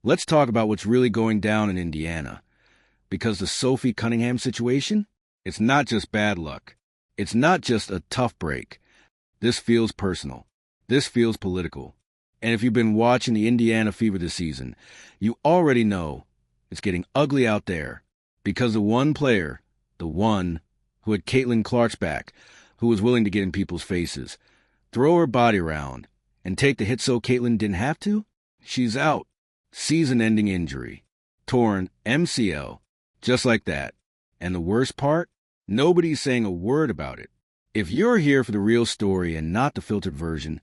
Let's talk about what's really going down in Indiana. Because the Sophie Cunningham situation, it's not just bad luck. It's not just a tough break. This feels personal. This feels political. And if you've been watching the Indiana Fever this season, you already know it's getting ugly out there. Because the one player, the one who had Caitlin Clark's back, who was willing to get in people's faces, throw her body around, and take the hit so Caitlin didn't have to, she's out. Season-ending injury. Torn MCL. Just like that. And the worst part? Nobody's saying a word about it. If you're here for the real story and not the filtered version,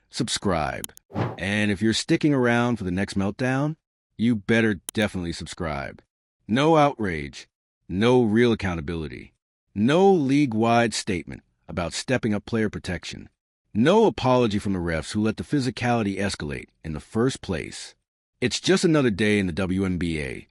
subscribe. And if you're sticking around for the next meltdown, you better definitely subscribe. No outrage. No real accountability. No league-wide statement about stepping up player protection. No apology from the refs who let the physicality escalate in the first place. It's just another day in the WNBA,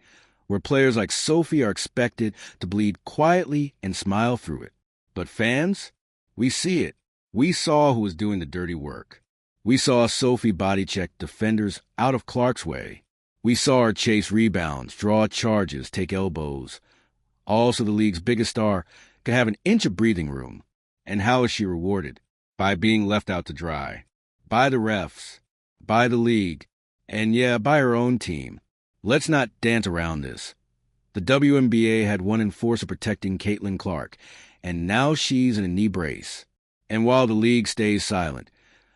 where players like Sophie are expected to bleed quietly and smile through it. But fans, we see it. We saw who was doing the dirty work. We saw Sophie body check defenders out of Clark's way. We saw her chase rebounds, draw charges, take elbows. All so the league's biggest star could have an inch of breathing room. And how is she rewarded? By being left out to dry. By the refs. By the league. And yeah, by her own team. Let's not dance around this. The WNBA had one enforcer protecting Caitlin Clark, and now she's in a knee brace. And while the league stays silent,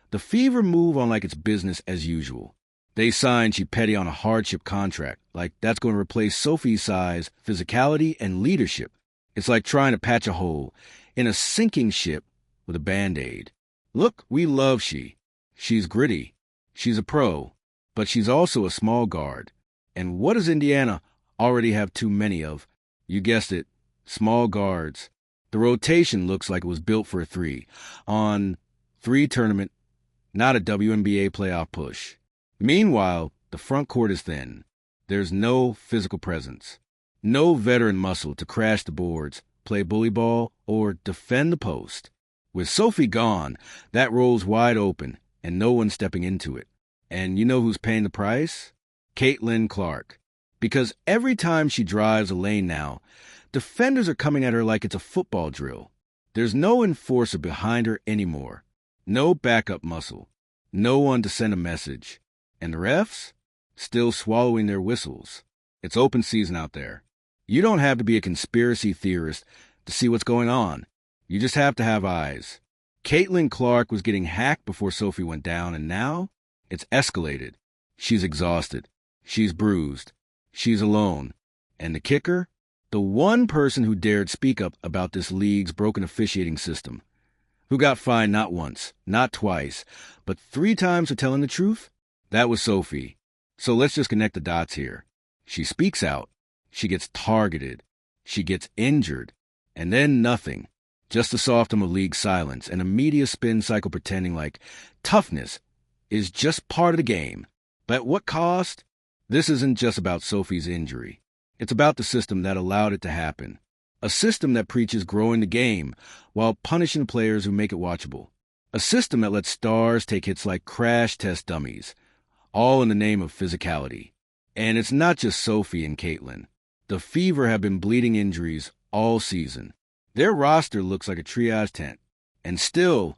the Fever move on like it's business as usual. They signed Petty on a hardship contract, like that's going to replace Sophie's size, physicality, and leadership. It's like trying to patch a hole in a sinking ship with a Band-Aid. Look, we love she. She's gritty. She's a pro. But she's also a small guard. And what does Indiana already have too many of? You guessed it, small guards. The rotation looks like it was built for a three. On three tournament, not a WNBA playoff push. Meanwhile, the front court is thin. There's no physical presence. No veteran muscle to crash the boards, play bully ball, or defend the post. With Sophie gone, that role's wide open, and no one's stepping into it. And you know who's paying the price? Caitlin Clark. Because every time she drives a lane now, defenders are coming at her like it's a football drill. There's no enforcer behind her anymore. No backup muscle. No one to send a message. And the refs? Still swallowing their whistles. It's open season out there. You don't have to be a conspiracy theorist to see what's going on. You just have to have eyes. Caitlin Clark was getting hacked before Sophie went down, and now it's escalated. She's exhausted. She's bruised. She's alone. And the kicker? The one person who dared speak up about this league's broken officiating system. Who got fined not once, not twice, but 3 times for telling the truth? That was Sophie. So let's just connect the dots here. She speaks out. She gets targeted. She gets injured. And then nothing. Just the softdom of league silence and a media spin cycle pretending like toughness is just part of the game. But at what cost? This isn't just about Sophie's injury. It's about the system that allowed it to happen. A system that preaches growing the game while punishing players who make it watchable. A system that lets stars take hits like crash test dummies, all in the name of physicality. And it's not just Sophie and Caitlin. The Fever have been bleeding injuries all season. Their roster looks like a triage tent. And still,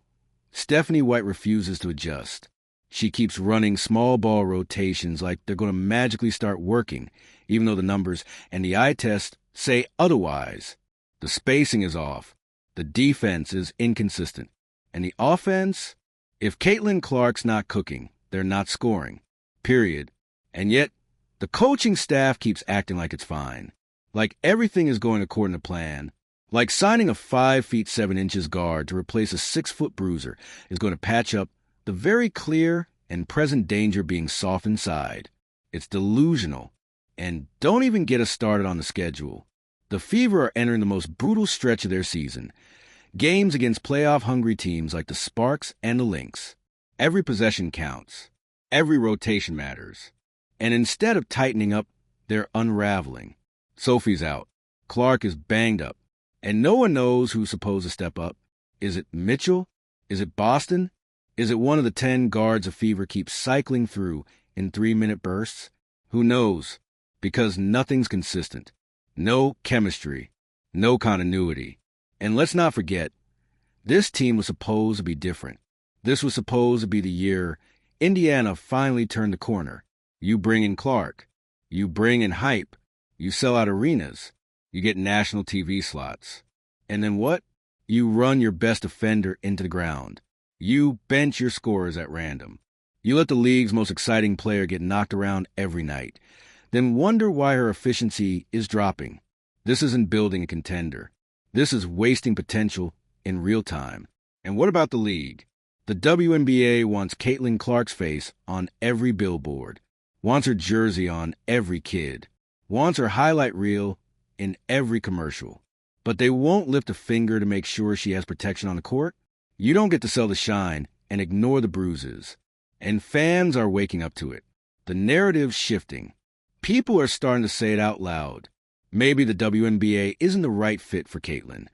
Stephanie White refuses to adjust. She keeps running small ball rotations like they're going to magically start working, even though the numbers and the eye test say otherwise. The spacing is off. The defense is inconsistent. And the offense? If Caitlin Clark's not cooking, they're not scoring. Period. And yet, the coaching staff keeps acting like it's fine. Like everything is going according to plan. Like signing a 5 feet 7 inches guard to replace a 6-foot bruiser is going to patch up the very clear and present danger being soft inside. It's delusional. And don't even get us started on the schedule. The Fever are entering the most brutal stretch of their season. Games against playoff-hungry teams like the Sparks and the Lynx. Every possession counts. Every rotation matters. And instead of tightening up, they're unraveling. Sophie's out. Clark is banged up. And no one knows who's supposed to step up. Is it Mitchell? Is it Boston? Is it one of the 10 guards a Fever keeps cycling through in 3-minute bursts? Who knows? Because nothing's consistent. No chemistry. No continuity. And let's not forget, this team was supposed to be different. This was supposed to be the year Indiana finally turned the corner. You bring in Clark. You bring in hype. You sell out arenas. You get national TV slots. And then what? You run your best defender into the ground. You bench your scorers at random. You let the league's most exciting player get knocked around every night. Then wonder why her efficiency is dropping. This isn't building a contender. This is wasting potential in real time. And what about the league? The WNBA wants Caitlin Clark's face on every billboard, wants her jersey on every kid, wants her highlight reel in every commercial. But they won't lift a finger to make sure she has protection on the court. You don't get to sell the shine and ignore the bruises. And fans are waking up to it. The narrative's shifting. People are starting to say it out loud. Maybe the WNBA isn't the right fit for Caitlin.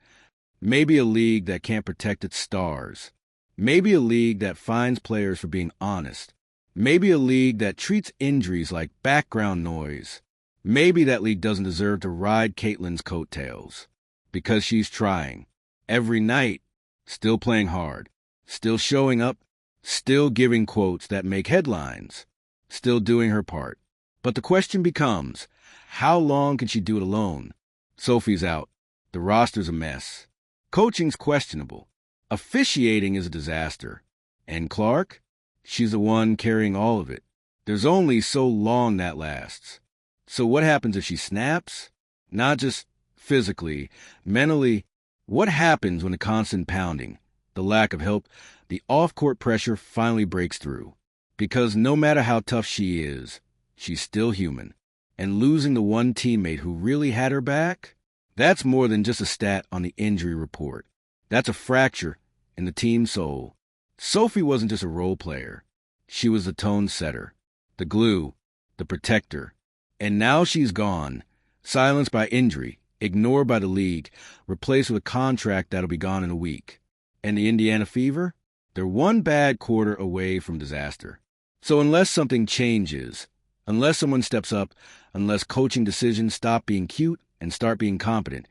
Maybe a league that can't protect its stars. Maybe a league that fines players for being honest. Maybe a league that treats injuries like background noise. Maybe that league doesn't deserve to ride Caitlin's coattails. Because she's trying. Every night. Still playing hard. Still showing up. Still giving quotes that make headlines. Still doing her part. But the question becomes, how long can she do it alone? Sophie's out. The roster's a mess. Coaching's questionable. Officiating is a disaster. And Clark? She's the one carrying all of it. There's only so long that lasts. So what happens if she snaps? Not just physically, mentally. What happens when the constant pounding, the lack of help, the off-court pressure finally breaks through? Because no matter how tough she is, she's still human. And losing the one teammate who really had her back? That's more than just a stat on the injury report. That's a fracture in the team's soul. Sophie wasn't just a role player. She was the tone setter, the glue, the protector. And now she's gone, silenced by injury, ignored by the league, replaced with a contract that'll be gone in a week. And the Indiana Fever? They're one bad quarter away from disaster. So unless something changes, unless someone steps up, unless coaching decisions stop being cute and start being competent,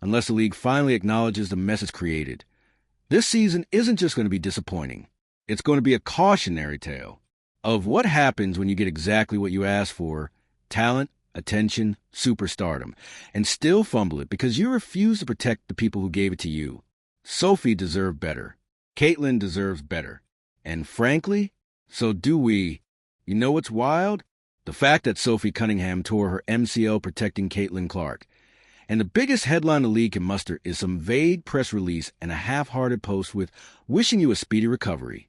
unless the league finally acknowledges the mess it's created, this season isn't just going to be disappointing. It's going to be a cautionary tale of what happens when you get exactly what you asked for, talent, attention, superstardom, and still fumble it because you refuse to protect the people who gave it to you. Sophie deserved better. Caitlin deserves better. And frankly, so do we. You know what's wild? The fact that Sophie Cunningham tore her MCL protecting Caitlin Clark. And the biggest headline the league can muster is some vague press release and a half-hearted post with wishing you a speedy recovery.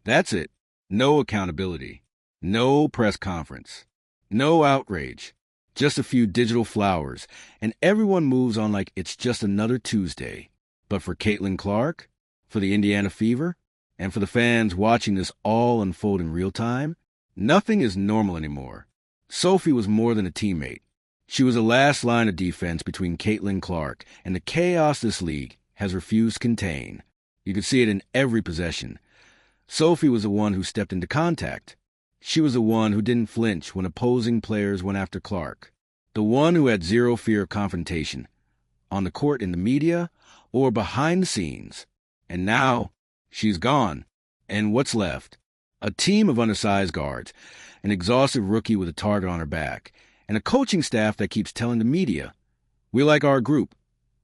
That's it. No accountability. No press conference. No outrage. Just a few digital flowers, and everyone moves on like it's just another Tuesday. But for Caitlin Clark, for the Indiana Fever, and for the fans watching this all unfold in real time, nothing is normal anymore. Sophie was more than a teammate. She was the last line of defense between Caitlin Clark and the chaos this league has refused to contain. You could see it in every possession. Sophie was the one who stepped into contact. She was the one who didn't flinch when opposing players went after Clark. The one who had zero fear of confrontation, on the court, in the media, or behind the scenes. And now, she's gone. And what's left? A team of undersized guards, an exhausted rookie with a target on her back, and a coaching staff that keeps telling the media, we like our group,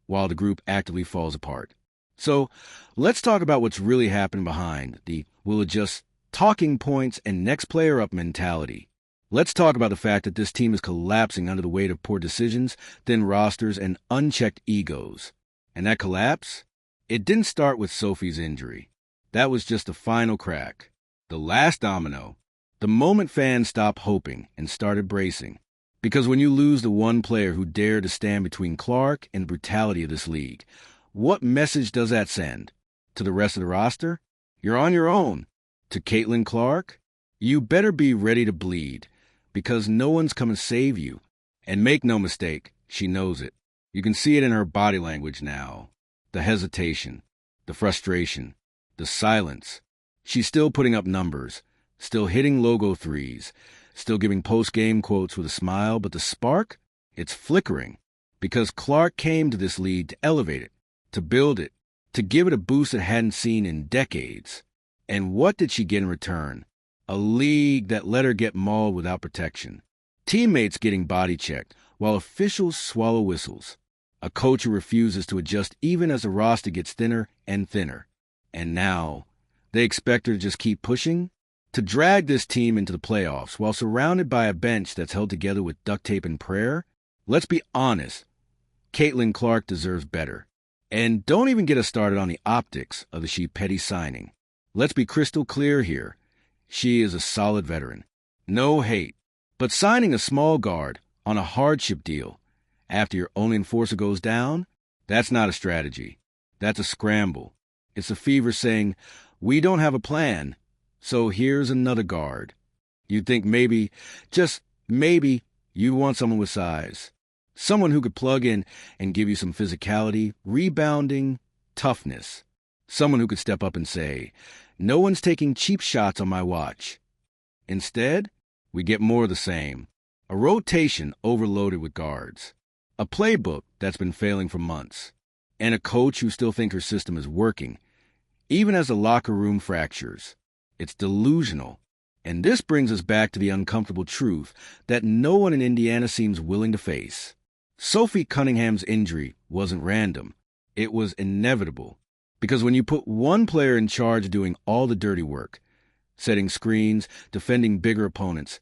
while the group actively falls apart. So, let's talk about what's really happened behind the we'll adjust talking points and next player up mentality. Let's talk about the fact that this team is collapsing under the weight of poor decisions, thin rosters, and unchecked egos. And that collapse? It didn't start with Sophie's injury. That was just the final crack. The last domino. The moment fans stopped hoping and started bracing. Because when you lose the one player who dared to stand between Clark and the brutality of this league, what message does that send? To the rest of the roster? You're on your own. To Caitlin Clark? You better be ready to bleed, because no one's come to save you. And make no mistake, she knows it. You can see it in her body language now. The hesitation, the frustration, the silence. She's still putting up numbers, still hitting logo threes, still giving post-game quotes with a smile, but the spark, it's flickering. Because Clark came to this league to elevate it, to build it, to give it a boost it hadn't seen in decades. And what did she get in return? A league that let her get mauled without protection. Teammates getting body checked, while officials swallow whistles. A coach who refuses to adjust even as the roster gets thinner and thinner. And now, they expect her to just keep pushing? To drag this team into the playoffs while surrounded by a bench that's held together with duct tape and prayer? Let's be honest, Caitlin Clark deserves better. And don't even get us started on the optics of the She Petty signing. Let's be crystal clear here. She is a solid veteran. No hate. But signing a small guard on a hardship deal after your only enforcer goes down, that's not a strategy. That's a scramble. It's a fever saying, we don't have a plan, so here's another guard. You'd think maybe, just maybe, you want someone with size. Someone who could plug in and give you some physicality, rebounding, toughness. Someone who could step up and say, no one's taking cheap shots on my watch. Instead, we get more of the same. A rotation overloaded with guards. A playbook that's been failing for months. And a coach who still thinks her system is working, even as the locker room fractures. It's delusional. And this brings us back to the uncomfortable truth that no one in Indiana seems willing to face. Sophie Cunningham's injury wasn't random. It was inevitable. Because when you put one player in charge of doing all the dirty work, setting screens, defending bigger opponents,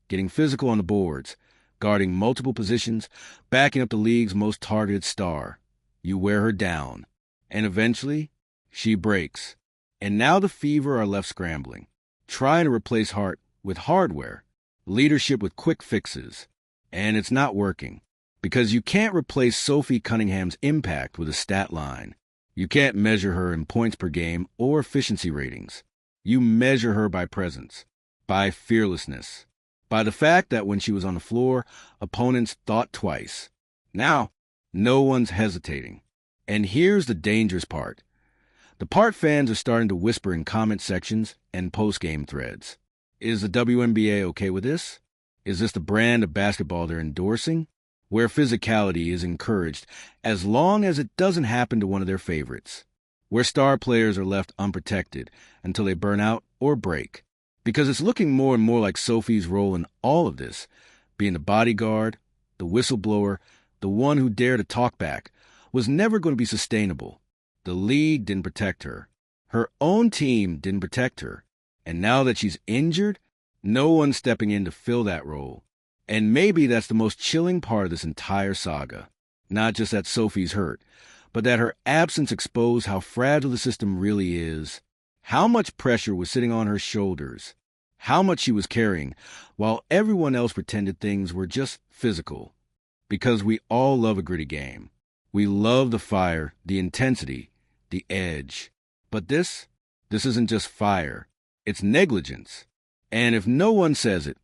getting physical on the boards, guarding multiple positions, backing up the league's most targeted star, you wear her down. And eventually, she breaks. And now the Fever are left scrambling, trying to replace heart with hardware, leadership with quick fixes. And it's not working. Because you can't replace Sophie Cunningham's impact with a stat line. You can't measure her in points per game or efficiency ratings. You measure her by presence, by fearlessness, by the fact that when she was on the floor, opponents thought twice. Now, no one's hesitating. And here's the dangerous part. The part fans are starting to whisper in comment sections and post-game threads. Is the WNBA okay with this? Is this the brand of basketball they're endorsing? Where physicality is encouraged as long as it doesn't happen to one of their favorites. Where star players are left unprotected until they burn out or break. Because it's looking more and more like Sophie's role in all of this, being the bodyguard, the whistleblower, the one who dared to talk back, was never going to be sustainable. The league didn't protect her. Her own team didn't protect her. And now that she's injured, no one's stepping in to fill that role. And maybe that's the most chilling part of this entire saga. Not just that Sophie's hurt, but that her absence exposed how fragile the system really is, how much pressure was sitting on her shoulders, how much she was carrying, while everyone else pretended things were just physical. Because we all love a gritty game. We love the fire, the intensity, the edge. But this isn't just fire. It's negligence. And if no one says it,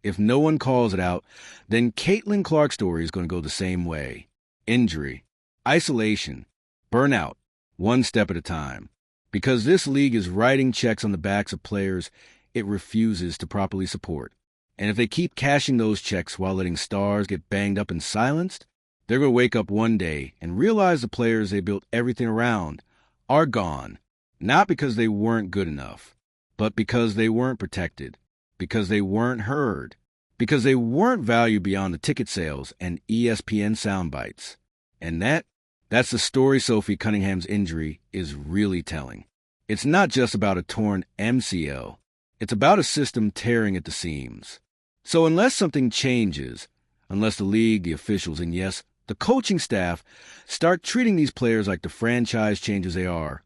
if no one calls it out, then Caitlin Clark's story is going to go the same way. Injury, isolation, burnout, one step at a time. Because this league is writing checks on the backs of players it refuses to properly support. And if they keep cashing those checks while letting stars get banged up and silenced, they're going to wake up one day and realize the players they built everything around are gone. Not because they weren't good enough, but because they weren't protected. Because they weren't heard, because they weren't valued beyond the ticket sales and ESPN sound bites. And that's the story Sophie Cunningham's injury is really telling. It's not just about a torn MCL. It's about a system tearing at the seams. So unless something changes, unless the league, the officials, and yes, the coaching staff start treating these players like the franchise changers they are,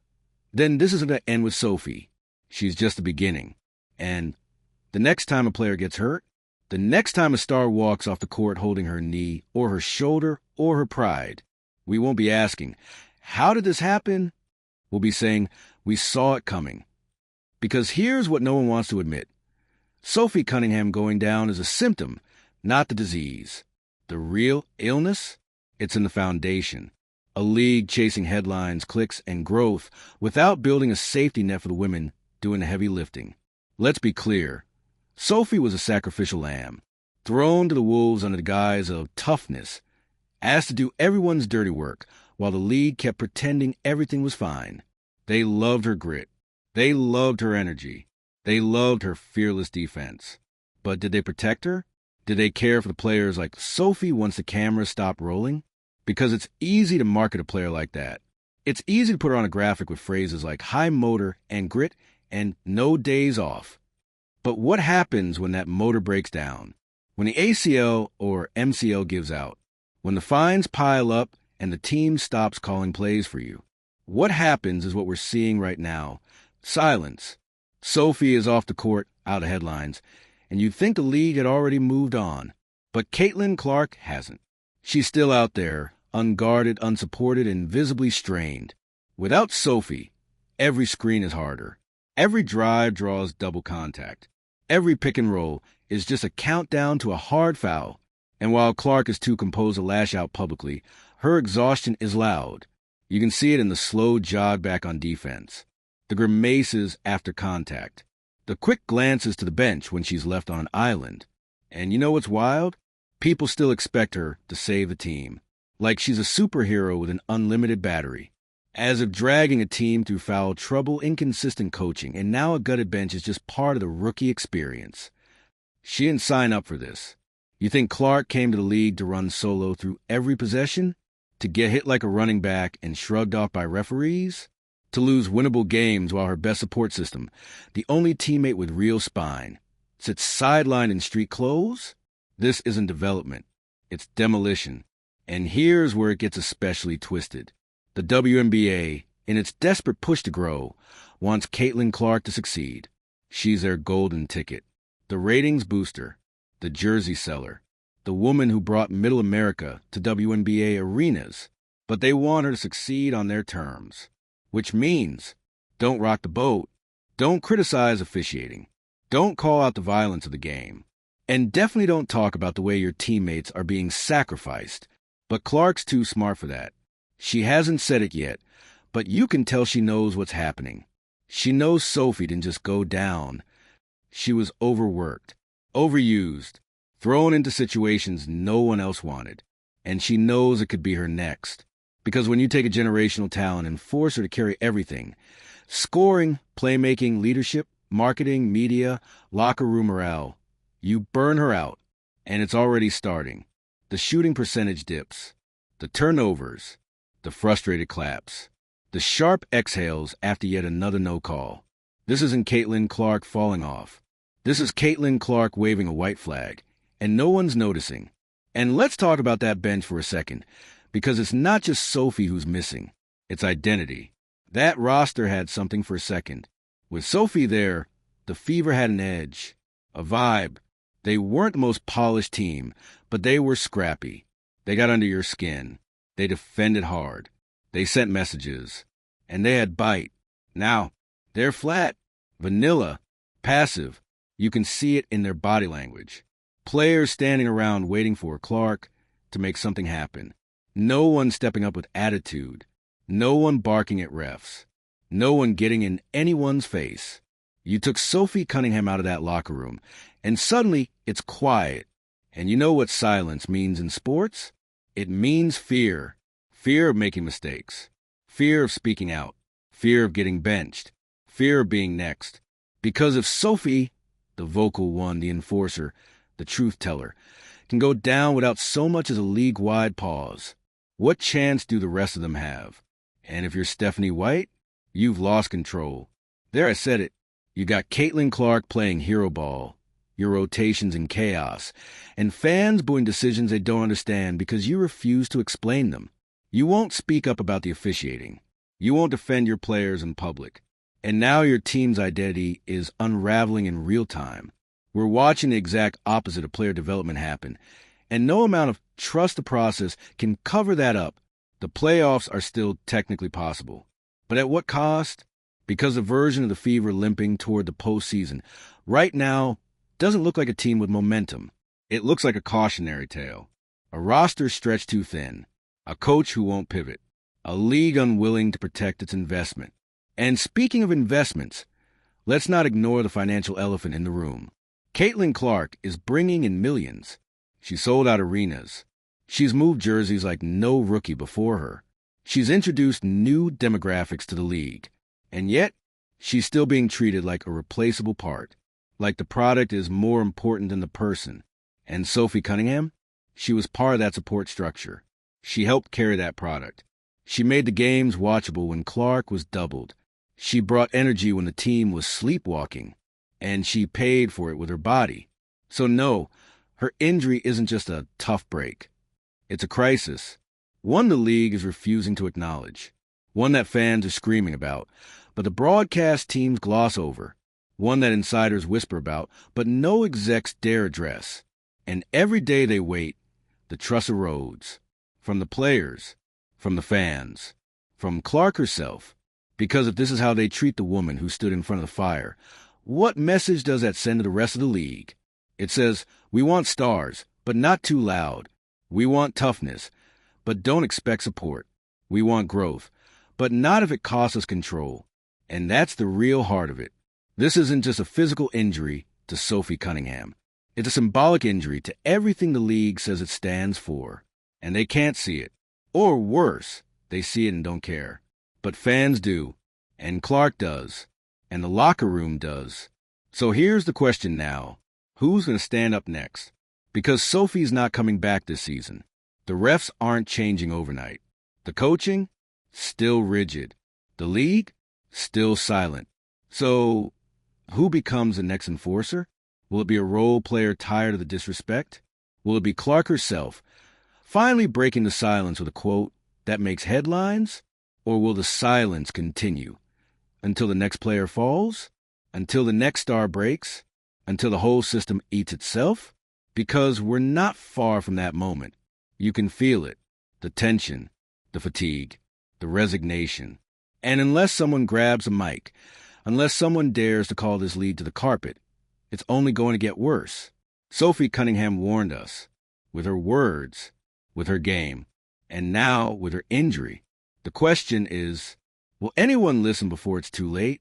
then this isn't going to end with Sophie. She's just the beginning. And the next time a player gets hurt, the next time a star walks off the court holding her knee or her shoulder or her pride, we won't be asking, how did this happen? We'll be saying, we saw it coming. Because here's what no one wants to admit. Sophie Cunningham going down is a symptom, not the disease. The real illness? It's in the foundation. A league chasing headlines, clicks, and growth without building a safety net for the women doing the heavy lifting. Let's be clear. Sophie was a sacrificial lamb, thrown to the wolves under the guise of toughness, asked to do everyone's dirty work, while the league kept pretending everything was fine. They loved her grit. They loved her energy. They loved her fearless defense. But did they protect her? Did they care for the players like Sophie once the cameras stopped rolling? Because it's easy to market a player like that. It's easy to put her on a graphic with phrases like high motor and grit and no days off. But what happens when that motor breaks down? When the ACL or MCL gives out? When the fines pile up and the team stops calling plays for you? What happens is what we're seeing right now. Silence. Sophie is off the court, out of headlines, and you'd think the league had already moved on. But Caitlin Clark hasn't. She's still out there, unguarded, unsupported, and visibly strained. Without Sophie, every screen is harder. Every drive draws double contact. Every pick and roll is just a countdown to a hard foul. And while Clark is too composed to lash out publicly, her exhaustion is loud. You can see it in the slow jog back on defense, the grimaces after contact, the quick glances to the bench when she's left on an island. And you know what's wild? People still expect her to save the team, like she's a superhero with an unlimited battery. As if dragging a team through foul trouble, inconsistent coaching, and now a gutted bench is just part of the rookie experience. She didn't sign up for this. You think Clark came to the league to run solo through every possession? To get hit like a running back and shrugged off by referees? To lose winnable games while her best support system, the only teammate with real spine, sits sidelined in street clothes? This isn't development. It's demolition. And here's where it gets especially twisted. The WNBA, in its desperate push to grow, wants Caitlin Clark to succeed. She's their golden ticket, the ratings booster, the jersey seller, the woman who brought Middle America to WNBA arenas. But they want her to succeed on their terms, which means don't rock the boat, don't criticize officiating, don't call out the violence of the game, and definitely don't talk about the way your teammates are being sacrificed. But Clark's too smart for that. She hasn't said it yet, but you can tell she knows what's happening. She knows Sophie didn't just go down. She was overworked, overused, thrown into situations no one else wanted. And she knows it could be her next. Because when you take a generational talent and force her to carry everything, scoring, playmaking, leadership, marketing, media, locker room morale, you burn her out. And it's already starting. The shooting percentage dips, the turnovers, the frustrated claps, the sharp exhales after yet another no call. This isn't Caitlin Clark falling off. This is Caitlin Clark waving a white flag, and no one's noticing. And let's talk about that bench for a second, because it's not just Sophie who's missing. It's identity. That roster had something for a second. With Sophie there, the Fever had an edge, a vibe. They weren't the most polished team, but they were scrappy. They got under your skin. They defended hard. They sent messages. And they had bite. Now, they're flat, vanilla, passive. You can see it in their body language. Players standing around waiting for Clark to make something happen. No one stepping up with attitude. No one barking at refs. No one getting in anyone's face. You took Sophie Cunningham out of that locker room, and suddenly it's quiet. And you know what silence means in sports? It means fear. Fear of making mistakes. Fear of speaking out. Fear of getting benched. Fear of being next. Because if Sophie, the vocal one, the enforcer, the truth teller, can go down without so much as a league-wide pause, what chance do the rest of them have? And if you're Stephanie White, you've lost control. There, I said it. You got Caitlin Clark playing hero ball, your rotations in chaos, and fans booing decisions they don't understand because you refuse to explain them. You won't speak up about the officiating. You won't defend your players in public. And now your team's identity is unraveling in real time. We're watching the exact opposite of player development happen, and no amount of trust the process can cover that up. The playoffs are still technically possible. But at what cost? Because the version of the Fever limping toward the postseason right now doesn't look like a team with momentum. It looks like a cautionary tale. A roster stretched too thin. A coach who won't pivot. A league unwilling to protect its investment. And speaking of investments, let's not ignore the financial elephant in the room. Caitlin Clark is bringing in millions. She sold out arenas. She's moved jerseys like no rookie before her. She's introduced new demographics to the league. And yet, she's still being treated like a replaceable part, like the product is more important than the person. And Sophie Cunningham? She was part of that support structure. She helped carry that product. She made the games watchable when Clark was doubled. She brought energy when the team was sleepwalking. And she paid for it with her body. So no, her injury isn't just a tough break. It's a crisis. One the league is refusing to acknowledge. One that fans are screaming about, but the broadcast teams gloss over. One that insiders whisper about, but no execs dare address. And every day they wait, the trust erodes. From the players, from the fans, from Clark herself. Because if this is how they treat the woman who stood in front of the fire, what message does that send to the rest of the league? It says, we want stars, but not too loud. We want toughness, but don't expect support. We want growth, but not if it costs us control. And that's the real heart of it. This isn't just a physical injury to Sophie Cunningham. It's a symbolic injury to everything the league says it stands for. And they can't see it. Or worse, they see it and don't care. But fans do. And Clark does. And the locker room does. So here's the question now. Who's going to stand up next? Because Sophie's not coming back this season. The refs aren't changing overnight. The coaching? Still rigid. The league? Still silent. So, who becomes the next enforcer? Will it be a role player tired of the disrespect? Will it be Clark herself, finally breaking the silence with a quote that makes headlines? Or will the silence continue? Until the next player falls? Until the next star breaks? Until the whole system eats itself? Because we're not far from that moment. You can feel it. The tension, the fatigue, the resignation. And unless someone grabs a mic, unless someone dares to call this league to the carpet, it's only going to get worse. Sophie Cunningham warned us. With her words, with her game, and now with her injury. The question is, will anyone listen before it's too late?